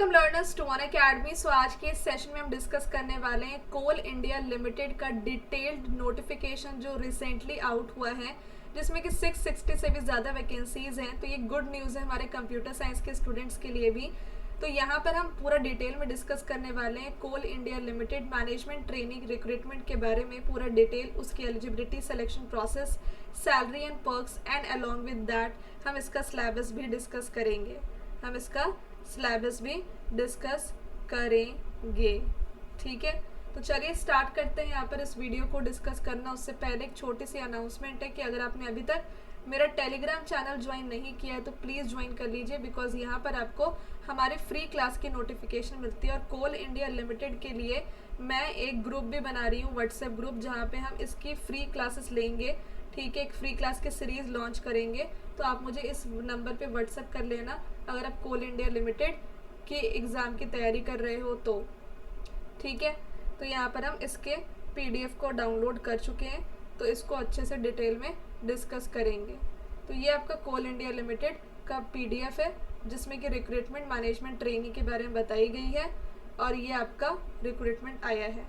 Welcome learners to one academy. So आज के इस सेशन में हम डिस्कस करने वाले हैं कोल इंडिया लिमिटेड का डिटेल्ड नोटिफिकेशन जो रिसेंटली आउट हुआ है, जिसमें कि 660 से भी ज़्यादा वैकेंसीज हैं। तो ये गुड न्यूज़ है हमारे कंप्यूटर साइंस के स्टूडेंट्स के लिए भी। तो यहाँ पर हम पूरा डिटेल में डिस्कस करने वाले हैं Coal India Limited management training recruitment के बारे में, पूरा डिटेल, उसकी eligibility, selection process, salary and perks and along with that हम इसका सिलेबस भी डिस्कस करेंगे। ठीक है, तो चलिए स्टार्ट करते हैं। यहाँ पर इस वीडियो को डिस्कस करना उससे पहले एक छोटी सी अनाउंसमेंट है कि अगर आपने अभी तक मेरा टेलीग्राम चैनल ज्वाइन नहीं किया है तो प्लीज़ ज्वाइन कर लीजिए, बिकॉज यहाँ पर आपको हमारे फ्री क्लास की नोटिफिकेशन मिलती है। और कोल इंडिया लिमिटेड के लिए मैं एक ग्रुप भी बना रही हूँ, व्हाट्सएप ग्रुप, जहाँ पे हम इसकी फ्री क्लासेस लेंगे। ठीक है, एक फ्री क्लास के सीरीज़ लॉन्च करेंगे। तो आप मुझे इस नंबर पे व्हाट्सएप कर लेना अगर आप कोल इंडिया लिमिटेड के एग्ज़ाम की तैयारी कर रहे हो तो। ठीक है, तो यहाँ पर हम इसके पीडीएफ को डाउनलोड कर चुके हैं, तो इसको अच्छे से डिटेल में डिस्कस करेंगे। तो ये आपका कोल इंडिया लिमिटेड का पीडीएफ है, जिसमें कि रिक्रूटमेंट मैनेजमेंट ट्रेनिंग के बारे में बताई गई है और ये आपका रिक्रूटमेंट आया है।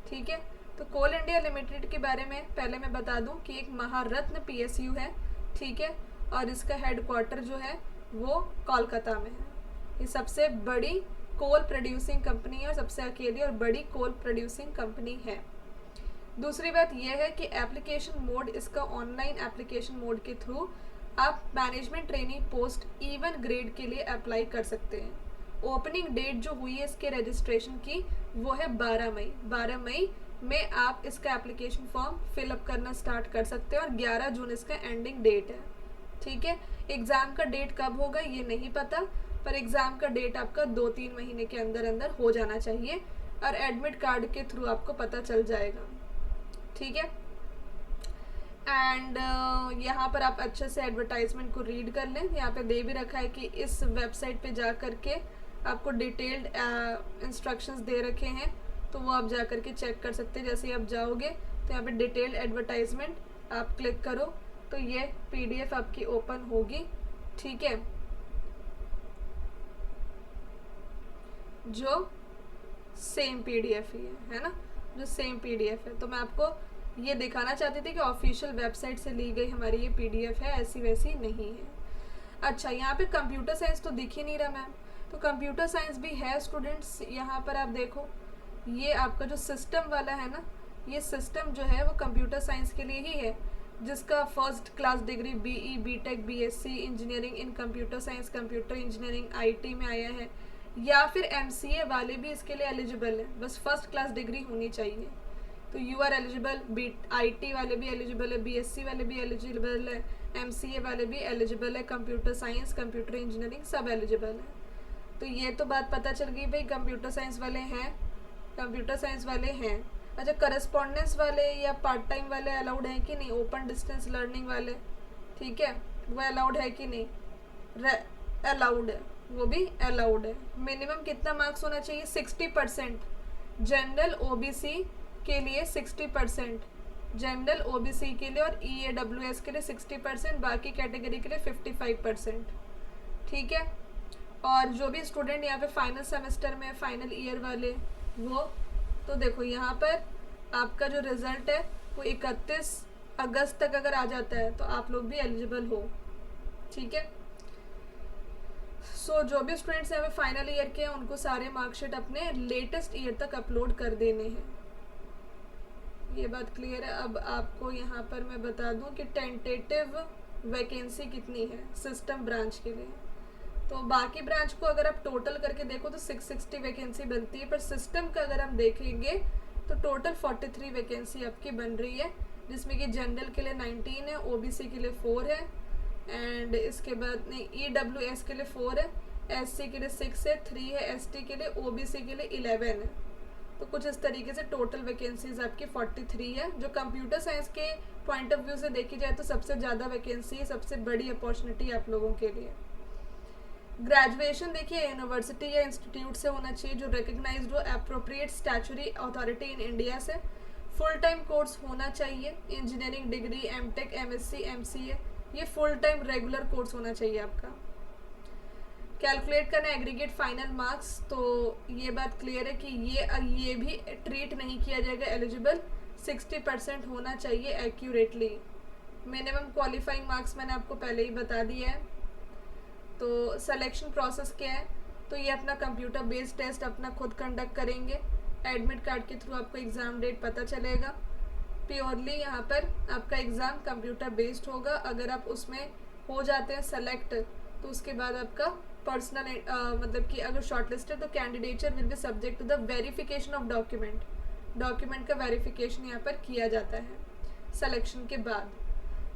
ठीक है, तो कोल इंडिया लिमिटेड के बारे में पहले मैं बता दूं कि एक महारत्न पीएसयू है। ठीक है, और इसका हेडक्वार्टर जो है वो कोलकाता में है। ये सबसे बड़ी कोल प्रोड्यूसिंग कंपनी है और सबसे अकेली और बड़ी कोल प्रोड्यूसिंग कंपनी है। दूसरी बात यह है कि एप्लीकेशन मोड इसका ऑनलाइन एप्लीकेशन मोड के थ्रू आप management training post E1 grade के लिए अप्लाई कर सकते हैं। ओपनिंग डेट जो हुई है इसके रजिस्ट्रेशन की वो है 12 मई। 12 मई में आप इसका एप्लीकेशन फॉर्म फिलअप करना स्टार्ट कर सकते हैं और 11 जून इसका एंडिंग डेट है। ठीक है, एग्ज़ाम का डेट कब होगा ये नहीं पता, पर एग्ज़ाम का डेट आपका 2-3 महीने के अंदर अंदर हो जाना चाहिए और एडमिट कार्ड के थ्रू आपको पता चल जाएगा। ठीक है, एंड यहाँ पर आप अच्छे से एडवर्टाइजमेंट को रीड कर लें। यहाँ पे दे भी रखा है कि इस वेबसाइट पे जा कर के आपको डिटेल्ड इंस्ट्रक्शंस दे रखे हैं, तो वो आप जा कर के चेक कर सकते हैं। जैसे ही आप जाओगे तो यहाँ पे डिटेल्ड एडवर्टाइजमेंट आप क्लिक करो तो ये पीडीएफ आपकी ओपन होगी। ठीक है, जो सेम पीडीएफ ही है ना, जो सेम पीडीएफ है। तो मैं आपको ये दिखाना चाहती थी कि ऑफिशियल वेबसाइट से ली गई हमारी ये पीडीएफ है, ऐसी वैसी नहीं है। अच्छा, यहाँ पे कंप्यूटर साइंस तो दिख ही नहीं रहा मैम, तो कंप्यूटर साइंस भी है स्टूडेंट्स। यहाँ पर आप देखो, ये आपका जो सिस्टम वाला है ना, ये सिस्टम जो है वो कंप्यूटर साइंस के लिए ही है, जिसका first class degree BE, BTech, BSc engineering in computer science, computer engineering IT में आया है, या फिर एमसीए वाले भी इसके लिए एलिजिबल है। बस फर्स्ट क्लास डिग्री होनी चाहिए। तो यू आर एलिजिबल, आईटी वाले भी एलिजिबल है, बीएससी वाले भी एलिजिबल है, एमसीए वाले भी एलिजिबल है, कंप्यूटर साइंस, कंप्यूटर इंजीनियरिंग सब एलिजिबल है। तो ये तो बात पता चल गई भाई, कंप्यूटर साइंस वाले हैं, कंप्यूटर साइंस वाले हैं। अच्छा, करस्पॉन्डेंस वाले या पार्ट टाइम वाले अलाउड हैं कि नहीं? ओपन डिस्टेंस लर्निंग वाले, ठीक है, वो अलाउड है कि नहीं? अलाउड है, वो भी अलाउड है। मिनिमम कितना मार्क्स होना चाहिए? 60%। जनरल ओबीसी के लिए 60%, जनरल ओबीसी के लिए और ईएडब्ल्यूएस के लिए 60%, बाकी कैटेगरी के लिए 55%। ठीक है, और जो भी स्टूडेंट यहाँ पे फाइनल सेमेस्टर में, फाइनल ईयर वाले, वो तो देखो यहाँ पर आपका जो रिजल्ट है वो 31 अगस्त तक अगर आ जाता है तो आप लोग भी एलिजिबल हो। ठीक है, सो जो भी स्टूडेंट्स यहाँ पे फाइनल ईयर के हैं उनको सारे मार्कशीट अपने लेटेस्ट ईयर तक अपलोड कर देने हैं। ये बात क्लियर है। अब आपको यहाँ पर मैं बता दूँ कि टेंटेटिव वैकेंसी कितनी है सिस्टम ब्रांच के लिए। तो बाकी ब्रांच को अगर आप टोटल करके देखो तो 660 वैकेंसी बनती है, पर सिस्टम का अगर हम देखेंगे तो टोटल 43 वैकेंसी आपकी बन रही है, जिसमें कि जनरल के लिए 19 है, ओबीसी के लिए 4 है, एंड इसके बाद नहीं, ईडब्ल्यूएस के लिए 4 है, एससी के लिए 6 है, 3 है एसटी के लिए, ओबीसी के लिए 11 है। तो कुछ इस तरीके से टोटल वैकेंसीज आपकी 43 है, जो कंप्यूटर साइंस के पॉइंट ऑफ व्यू से देखी जाए तो सबसे ज़्यादा वैकेंसी है, सबसे बड़ी अपॉर्चुनिटी आप लोगों के लिए। ग्रेजुएशन देखिए यूनिवर्सिटी या इंस्टीट्यूट से होना चाहिए जो रिकग्नाइज्ड हो appropriate statutory authority in India से। फुल टाइम कोर्स होना चाहिए, engineering degree, MTech, MSc, MCA, ये फुल टाइम रेगुलर कोर्स होना चाहिए आपका। कैलकुलेट करना एग्रीगेट फाइनल मार्क्स, तो ये बात क्लियर है कि ये भी ट्रीट नहीं किया जाएगा एलिजिबल, 60% होना चाहिए एक्यूरेटली। मिनिमम क्वालिफाइंग मार्क्स मैंने आपको पहले ही बता दिया है। तो सिलेक्शन प्रोसेस क्या है, तो ये अपना कंप्यूटर बेस्ड टेस्ट अपना खुद कंडक्ट करेंगे, एडमिट कार्ड के थ्रू आपको एग्ज़ाम डेट पता चलेगा। प्योरली यहाँ पर आपका एग्ज़ाम कंप्यूटर बेस्ड होगा। अगर आप उसमें हो जाते हैं सेलेक्ट तो उसके बाद आपका पर्सनल मतलब कि अगर शॉर्ट लिस्टेड तो candidature will be subject to the verification of document का वेरिफिकेशन यहाँ पर किया जाता है सिलेक्शन के बाद।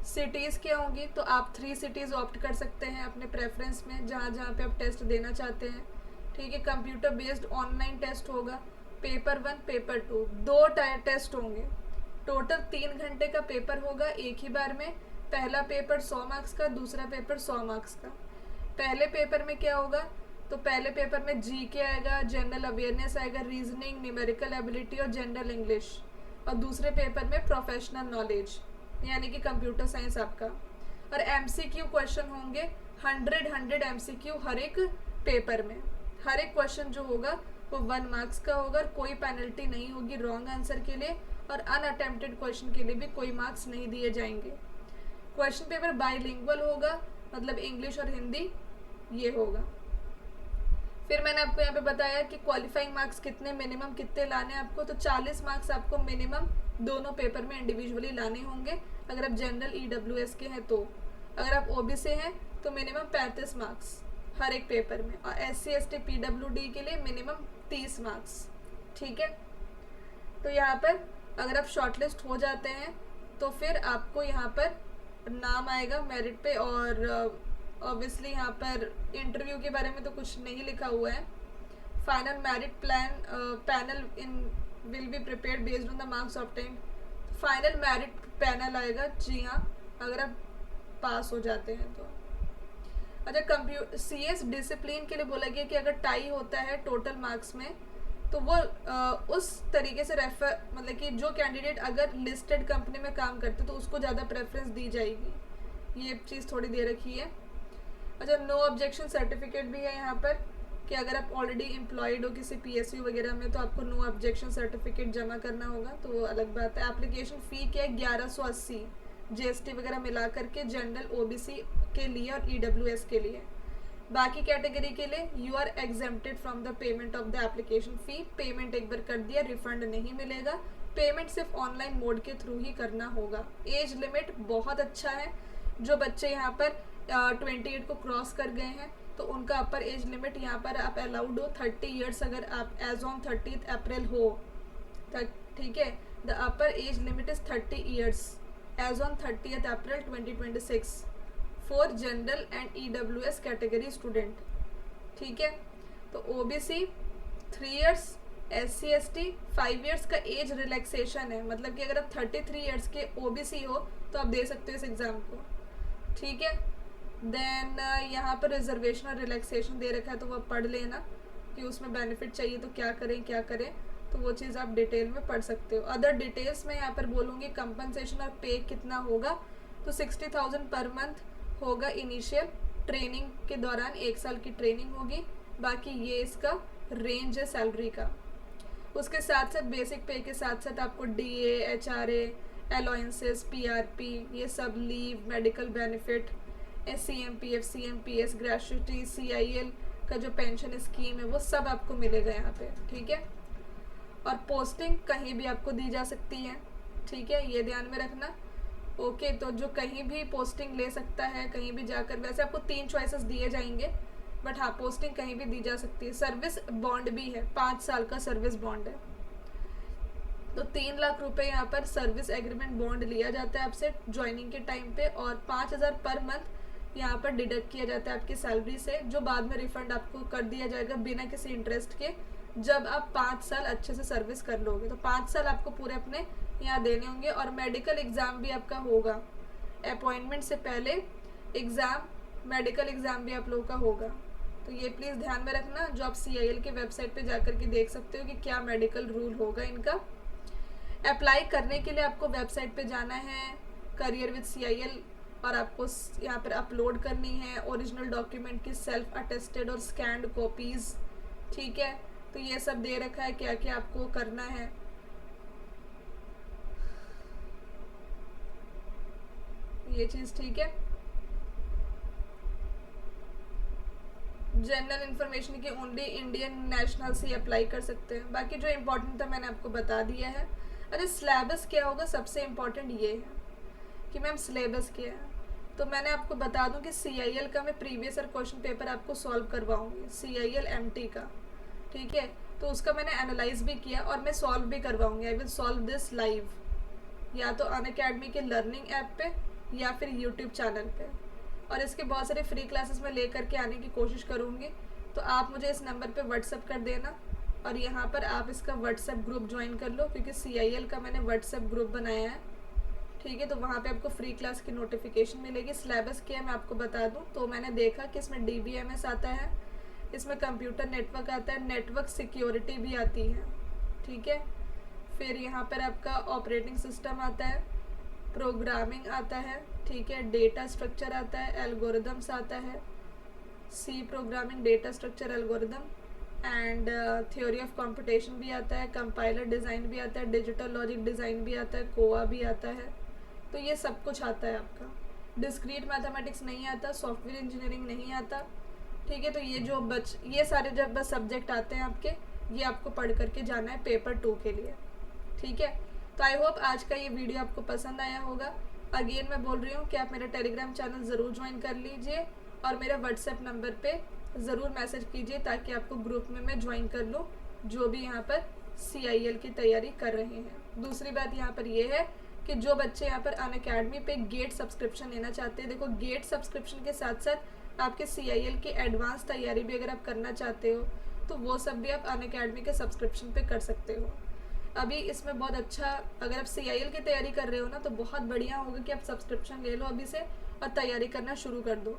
सिटीज़ क्या होंगी, तो आप 3 सिटीज़ ऑप्ट कर सकते हैं अपने प्रेफरेंस में, जहाँ जहाँ पे आप टेस्ट देना चाहते हैं। ठीक है, कंप्यूटर बेस्ड ऑनलाइन टेस्ट होगा, पेपर 1 पेपर 2 2 टेस्ट होंगे। टोटल 3 घंटे का पेपर होगा एक ही बार में। पहला पेपर 100 मार्क्स का, दूसरा पेपर 100 मार्क्स का। पहले पेपर में क्या होगा, तो पहले पेपर में जीके आएगा, जनरल अवेयरनेस आएगा, रीजनिंग, न्यूमेरिकल एबिलिटी और जनरल इंग्लिश। और दूसरे पेपर में प्रोफेशनल नॉलेज यानी कि कंप्यूटर साइंस आपका। और एमसीक्यू क्वेश्चन होंगे 100 एमसीक्यू हर एक पेपर में। हर एक क्वेश्चन जो होगा वो 1 मार्क्स का होगा और कोई पेनल्टी नहीं होगी रॉन्ग आंसर के लिए, और अनअटेम्प्टेड क्वेश्चन के लिए भी कोई मार्क्स नहीं दिए जाएंगे। क्वेश्चन पेपर बाइलिंगुअल होगा, मतलब इंग्लिश और हिंदी ये होगा। फिर मैंने आपको यहाँ पे बताया कि क्वालिफाइंग मार्क्स कितने मिनिमम कितने लाने हैं आपको, तो 40 मार्क्स आपको मिनिमम दोनों पेपर में इंडिविजुअली लाने होंगे अगर आप जनरल ईडब्ल्यूएस के हैं तो। अगर आप ओबीसी हैं तो मिनिमम 35 मार्क्स हर एक पेपर में, और SC ST PWD के लिए मिनिमम 30 मार्क्स। ठीक है, तो यहाँ पर अगर आप शॉर्टलिस्ट हो जाते हैं तो फिर आपको यहाँ पर नाम आएगा मेरिट पे, और ऑब्वियसली यहाँ पर इंटरव्यू के बारे में तो कुछ नहीं लिखा हुआ है। Final merit panel in will be prepared based on the marks obtained. Final merit panel आएगा, जी हाँ, अगर आप पास हो जाते हैं तो। अच्छा, CS डिसिप्लिन के लिए बोला गया कि अगर टाई होता है टोटल मार्क्स में तो वो उस तरीके से रेफर, मतलब कि जो कैंडिडेट अगर लिस्टेड कंपनी में काम करते तो उसको ज़्यादा प्रेफरेंस दी जाएगी। ये चीज़ थोड़ी दे रखी है। अच्छा, नो ऑब्जेक्शन सर्टिफिकेट भी है यहाँ पर कि अगर आप ऑलरेडी एम्प्लॉयड हो किसी PSU वगैरह में तो आपको नो ऑब्जेक्शन सर्टिफिकेट जमा करना होगा, तो वो अलग बात है। एप्लीकेशन फ़ी क्या है, 1180 GST वगैरह मिला करके, जनरल OBC के लिए और EWS के लिए। बाकी कैटेगरी के लिए you are exempted from the payment of the application fee. Payment एक बार कर दिया, रिफंड नहीं मिलेगा। पेमेंट सिर्फ ऑनलाइन मोड के थ्रू ही करना होगा। एज लिमिट बहुत अच्छा है, जो बच्चे यहाँ पर 28 को क्रॉस कर गए हैं तो उनका अपर एज लिमिट यहाँ पर आप अलाउड हो 30 ईयर्स, अगर आप एज ऑन 30 अप्रैल हो। ठीक है, the upper age limit is 30 years age on 30 April 2026 for general and EWS category student. ठीक है, तो OBC 3 years, SC ST 5 years का एज रिलैक्सेशन है, मतलब कि अगर आप 33 ईयर्स के OBC हो तो आप दे सकते हो इस एग्ज़ाम को। ठीक है, देन यहाँ पर रिजर्वेशन और रिलैक्सेशन दे रखा है तो वह पढ़ लेना कि उसमें बेनिफिट चाहिए तो क्या करें क्या करें, तो वो चीज़ आप डिटेल में पढ़ सकते हो। अदर डिटेल्स में यहाँ पर बोलूँगी कंपनसेशन और पे कितना होगा, तो 60,000 पर मंथ होगा इनिशियल ट्रेनिंग के दौरान, 1 साल की ट्रेनिंग होगी। बाकी ये इसका रेंज है सैलरी का। उसके साथ साथ बेसिक पे के साथ साथ आपको DA, HRA, अलाउंसेस, PRP, ये सब leave, medical benefit, CMPF, CMPS, gratuity, CIL का जो पेंशन स्कीम है वो सब आपको मिलेगा यहाँ पे। ठीक है, और पोस्टिंग कहीं भी आपको दी जा सकती है। ठीक है, ये ध्यान में रखना। ओके, तो जो कहीं भी पोस्टिंग ले सकता है, कहीं भी जाकर, वैसे आपको 3 चॉइसेस दिए जाएंगे, बट हाँ पोस्टिंग कहीं भी दी जा सकती है। सर्विस बॉन्ड भी है, 5 साल का सर्विस बॉन्ड है, तो 3 लाख रुपए यहाँ पर सर्विस एग्रीमेंट बॉन्ड लिया जाता है आपसे ज्वाइनिंग के टाइम पे, और 5,000 पर मंथ यहाँ पर डिडक्ट किया जाता है आपकी सैलरी से, जो बाद में रिफंड आपको कर दिया जाएगा बिना किसी इंटरेस्ट के, जब आप 5 साल अच्छे से सर्विस कर लोगे। तो 5 साल आपको पूरे अपने यहाँ देने होंगे। और मेडिकल एग्ज़ाम भी आपका होगा, अपॉइंटमेंट से पहले एग्ज़ाम, मेडिकल एग्ज़ाम भी आप लोगों का होगा। तो ये प्लीज़ ध्यान में रखना, जो आप CIL के वेबसाइट पे जाकर के देख सकते हो कि क्या मेडिकल रूल होगा इनका। अप्लाई करने के लिए आपको वेबसाइट पे जाना है, करियर विद CIL और आपको यहाँ पर अपलोड करनी है ओरिजिनल डॉक्यूमेंट की सेल्फ अटेस्टेड और स्कैन्ड कॉपीज़। ठीक है, तो ये सब दे रखा है क्या क्या आपको करना है। ये चीज़ ठीक है। जनरल इन्फॉर्मेशन की ओनली इंडियन नेशनल से अप्लाई कर सकते हैं, बाकी जो इम्पोर्टेंट था मैंने आपको बता दिया है। अरे सिलेबस क्या होगा, सबसे इम्पोर्टेंट ये है कि मैम सिलेबस क्या है। तो मैंने आपको बता दूं कि CIL का मैं प्रीवियस ईयर क्वेश्चन पेपर आपको सॉल्व करवाऊंगी, CIL MT का। ठीक है, तो उसका मैंने एनालाइज भी किया और मैं सॉल्व भी करवाऊंगी। I will solve this live, या तो अनअकैडमी के लर्निंग ऐप पे या फिर यूट्यूब चैनल पे, और इसके बहुत सारे फ्री क्लासेस में लेकर के आने की कोशिश करूँगी। तो आप मुझे इस नंबर पे व्हाट्सअप कर देना और यहाँ पर आप इसका व्हाट्सएप ग्रुप ज्वाइन कर लो, क्योंकि CIL का मैंने व्हाट्सएप ग्रुप बनाया है। ठीक है, तो वहाँ पे आपको फ्री क्लास की नोटिफिकेशन मिलेगी। सिलेबस क्या है मैं आपको बता दूँ, तो मैंने देखा कि इसमें DBMS आता है, इसमें कंप्यूटर नेटवर्क आता है, नेटवर्क सिक्योरिटी भी आती है। ठीक है, फिर यहाँ पर आपका ऑपरेटिंग सिस्टम आता है, प्रोग्रामिंग आता है। ठीक है, डेटा स्ट्रक्चर आता है, एल्गोरिदम्स आता है, C programming, data structure, algorithm and theory of computation भी आता है, कंपाइलर डिज़ाइन भी आता है, डिजिटल लॉजिक डिज़ाइन भी आता है, कोआ भी आता है। तो ये सब कुछ आता है आपका। डिस्क्रीट मैथमेटिक्स नहीं आता, सॉफ्टवेयर इंजीनियरिंग नहीं आता। ठीक है, तो ये सारे जब बस सब्जेक्ट आते हैं आपके, ये आपको पढ़ करके जाना है पेपर 2 के लिए। ठीक है, तो आई होप आज का ये वीडियो आपको पसंद आया होगा। अगेन मैं बोल रही हूँ कि आप मेरा टेलीग्राम चैनल ज़रूर ज्वाइन कर लीजिए और मेरे व्हाट्सएप नंबर पे ज़रूर मैसेज कीजिए ताकि आपको ग्रुप में मैं ज्वाइन कर लूँ, जो भी यहाँ पर CIL की तैयारी कर रहे हैं। दूसरी बात यहाँ पर ये है कि जो बच्चे यहाँ पर अनअकैडमी पे गेट सब्सक्रिप्शन लेना चाहते हैं, देखो गेट सब्सक्रिप्शन के साथ साथ आपके CIL की एडवांस तैयारी भी अगर आप करना चाहते हो तो वो सब भी आप अनअकैडमी के सब्सक्रिप्शन पे कर सकते हो। अभी इसमें बहुत अच्छा, अगर आप CIL की तैयारी कर रहे हो ना तो बहुत बढ़िया होगा कि आप सब्सक्रिप्शन ले लो अभी से और तैयारी करना शुरू कर दो,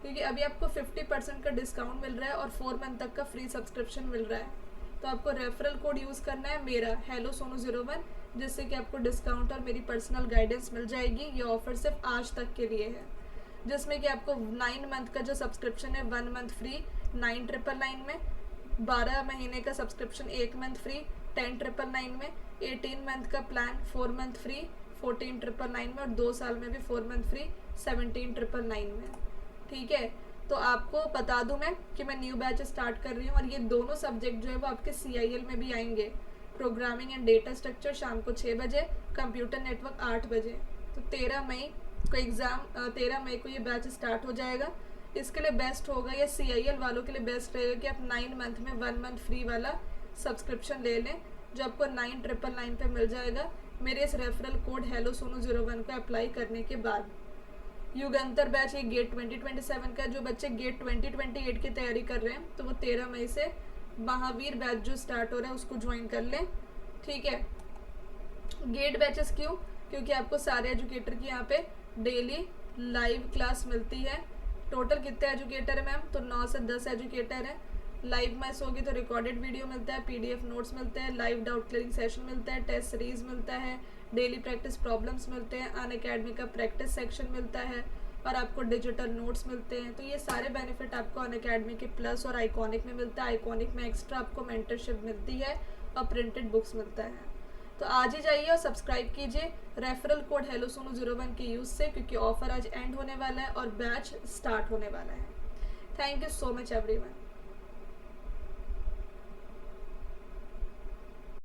क्योंकि अभी आपको 50% का डिस्काउंट मिल रहा है और 4 मंथ तक का फ्री सब्सक्रिप्शन मिल रहा है। तो आपको रेफरल कोड यूज़ करना है मेरा HelloSonu01, जिससे कि आपको डिस्काउंट और मेरी पर्सनल गाइडेंस मिल जाएगी। ये ऑफर सिर्फ आज तक के लिए है, जिसमें कि आपको 9 मंथ का जो सब्सक्रिप्शन है 1 मंथ फ्री 9999 में, 12 महीने का सब्सक्रिप्शन 1 मंथ फ्री 10,999 में, 18 मंथ का प्लान 4 मंथ फ्री 14,999 में, और 2 साल में भी 4 मंथ फ्री 17,999 में। ठीक है, तो आपको बता दूं मैं कि मैं न्यू बैच स्टार्ट कर रही हूँ और ये दोनों सब्जेक्ट जो है वो आपके CIL में भी आएंगे। प्रोग्रामिंग एंड डेटा स्ट्रक्चर शाम को 6 बजे, कंप्यूटर नेटवर्क 8 बजे। तो 13 मई को ये बैच स्टार्ट हो जाएगा। इसके लिए बेस्ट होगा, या CIL वालों के लिए बेस्ट रहेगा कि आप 9 मंथ में 1 मंथ फ्री वाला सब्सक्रिप्शन ले लें, जो आपको 9,999 पे मिल जाएगा मेरे इस रेफरल कोड HelloSonu01 को अप्लाई करने के बाद। युगंतर बैच ये गेट 2027 का, जो बच्चे गेट 2028 की तैयारी कर रहे हैं तो वो 13 मई से महावीर बैच जो स्टार्ट हो रहा है उसको ज्वाइन कर लें। ठीक है, गेट बैचेस क्यों, क्योंकि आपको सारे एजुकेटर की यहाँ पे डेली लाइव क्लास मिलती है। टोटल कितने एजुकेटर है मैम, तो 9 से 10 एजुकेटर हैं। लाइव मैच होगी तो रिकॉर्डेड वीडियो मिलता है, PDF नोट्स मिलते हैं, लाइव डाउट क्लियरिंग सेशन मिलता है, टेस्ट सीरीज मिलता है, डेली प्रैक्टिस प्रॉब्लम्स मिलते हैं, अनअकैडमी का प्रैक्टिस सेक्शन मिलता है और आपको डिजिटल नोट्स मिलते हैं। तो ये सारे बेनिफिट आपको अनअकैडमी के प्लस और आइकॉनिक में मिलता है। आइकॉनिक में एक्स्ट्रा आपको मेंटरशिप मिलती है और प्रिंटेड बुक्स मिलता है। तो आज ही जाइए और सब्सक्राइब कीजिए रेफरल कोड HelloSonu01 के यूज़ से, क्योंकि ऑफर आज एंड होने वाला है और बैच स्टार्ट होने वाला है। Thank you so much everyone.